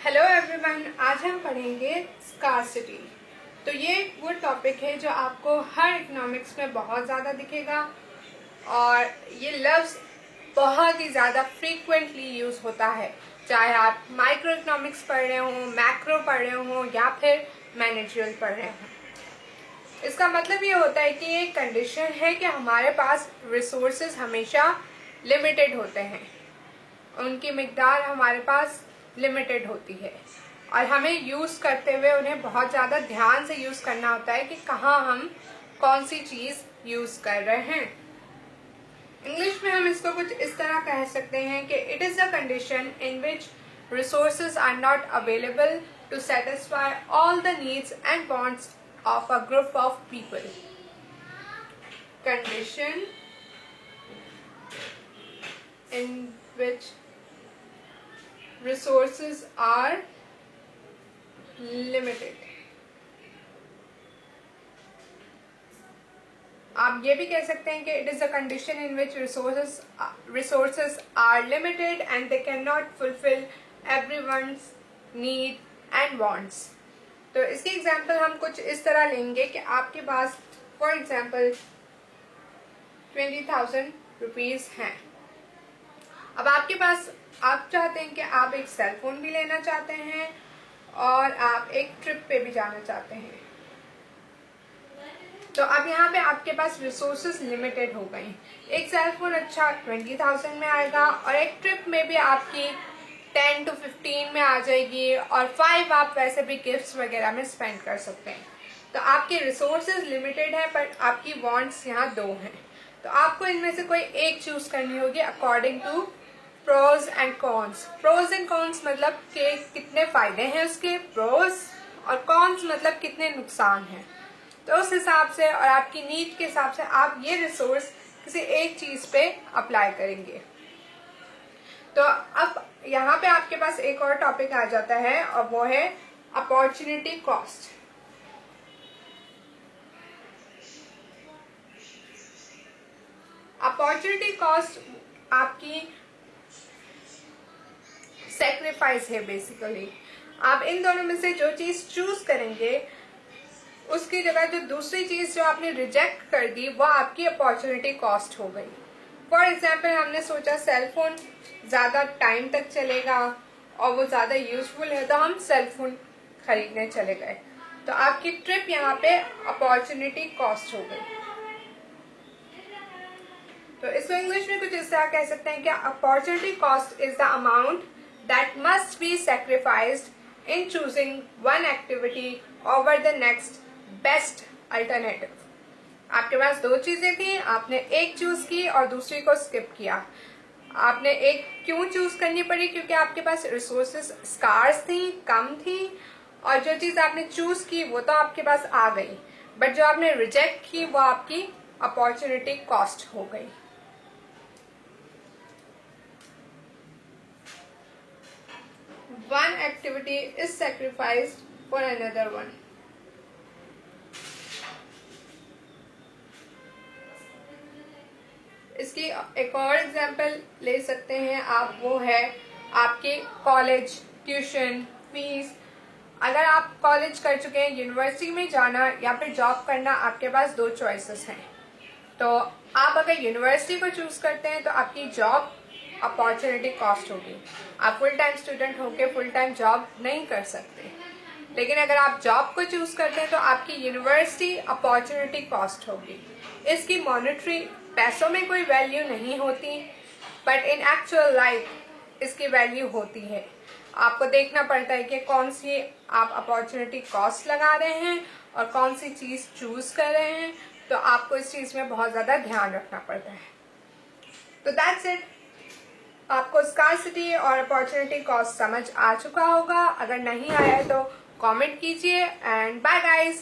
Hello everyone, आज हम पढ़ेंगे स्कार्सिटी। तो ये वो टॉपिक है जो आपको हर इकोनॉमिक्स में बहुत ज़्यादा दिखेगा और ये लफ्ज़ बहुत ही ज़्यादा फ्रीक्वेंटली यूज़ होता है, चाहे आप माइक्रो इकोनॉमिक्स पढ़ रहे हो, मैक्रो पढ़ रहे हो या फिर मैनेजरियल पढ़ रहे हो। इसका मतलब ये होता है कि ये कंडीशन है कि हमारे पास रिसोर्सेज हमेशा लिमिटेड होते हैं, उनकी मिकदार हमारे पास लिमिटेड होती है और हमें यूज़ करते हुए उन्हें बहुत ज़्यादा ध्यान से यूज़ करना होता है कि कहाँ हम कौन सी चीज़ यूज़ कर रहे हैं। इंग्लिश में हम इसको कुछ इस तरह कह सकते हैं कि it is a condition in which resources are not available to satisfy all the needs and wants of a group of people. Condition in which resources are limited। आप ये भी कह सकते हैं कि it is a condition in which resources are limited and they cannot fulfill everyone's need and wants। तो इसकी example हम कुछ इस तरह लेंगे कि आपके पास फॉर एग्जाम्पल 20,000 रुपीज हैं। अब आपके पास आप चाहते हैं कि आप एक सेल फोन भी लेना चाहते हैं और आप एक ट्रिप पे भी जाना चाहते हैं। तो अब यहाँ पे आपके पास रिसोर्सेज लिमिटेड हो गए। एक सेल फोन अच्छा 20,000 में आएगा और एक ट्रिप में भी आपकी 10 to 15 में आ जाएगी और 5 आप वैसे भी गिफ्ट्स वगैरह में स्पेंड कर सकते हैं। तो आपके रिसोर्सेज लिमिटेड है पर आपकी वांट्स यहाँ 2 हैं। तो आपको इनमें से कोई एक चूज करनी होगी according to pros and cons. Pros and cons मतलब कि कितने फायदे हैं उसके, प्रोज, और कॉन्स मतलब कितने नुकसान हैं। तो उस हिसाब से और आपकी नीड के हिसाब से आप ये रिसोर्स किसी एक चीज पे अप्लाई करेंगे। तो अब यहाँ पे आपके पास एक और टॉपिक आ जाता है और वो है अपॉर्चुनिटी कॉस्ट। अपॉर्चुनिटी कॉस्ट आपकी सेक्रीफाइस है बेसिकली। आप इन दोनों में से जो चीज चूज करेंगे उसकी जगह जो दूसरी चीज जो आपने रिजेक्ट कर दी वो आपकी अपॉर्चुनिटी कॉस्ट हो गई। फॉर एग्जाम्पल हमने सोचा सेल फोन ज्यादा टाइम तक चलेगा और वो ज्यादा यूजफुल है तो हम सेल फोन खरीदने चले गए, तो आपकी ट्रिप यहाँ पे अपॉर्चुनिटी कॉस्ट हो गई। तो इसको इंग्लिश में कुछ इस तरह कह सकते हैं कि opportunity cost is the amount that must be sacrificed in choosing one activity over the next best alternative। आपके पास 2 चीजें थी, आपने एक चूज की और दूसरी को स्किप किया। आपने एक क्यों चूज करनी पड़ी? क्योंकि आपके पास रिसोर्सेस स्कार्स थी, कम थी, और जो चीज आपने चूज की वो तो आपके पास आ गई, बट जो आपने रिजेक्ट की वो आपकी अपॉर्चुनिटी कॉस्ट हो गई। One activity is sacrificed for another one। इसकी एक और एग्जाम्पल ले सकते हैं आप, वो है आपके कॉलेज ट्यूशन फीस। अगर आप कॉलेज कर चुके हैं, यूनिवर्सिटी में जाना या फिर जॉब करना, आपके पास 2 चॉइसेस हैं। तो आप अगर यूनिवर्सिटी को चूज करते हैं तो आपकी जॉब अपॉर्चुनिटी कॉस्ट होगी। आप फुल टाइम स्टूडेंट होके फुल टाइम जॉब नहीं कर सकते। लेकिन अगर आप जॉब को चूज करते हैं तो आपकी यूनिवर्सिटी अपॉर्चुनिटी कॉस्ट होगी। इसकी मॉनेटरी पैसों में कोई वैल्यू नहीं होती, बट इन एक्चुअल लाइफ इसकी वैल्यू होती है। आपको देखना पड़ता है कि कौन सी आप अपॉर्चुनिटी कॉस्ट लगा रहे हैं और कौन सी चीज चूज कर रहे हैं। तो आपको इस चीज में बहुत ज्यादा ध्यान रखना पड़ता है। तो दैट्स इट। आपको स्कार्सिटी और अपॉर्चुनिटी कॉस्ट समझ आ चुका होगा। अगर नहीं आया तो कमेंट कीजिए एंड बाय गाइस।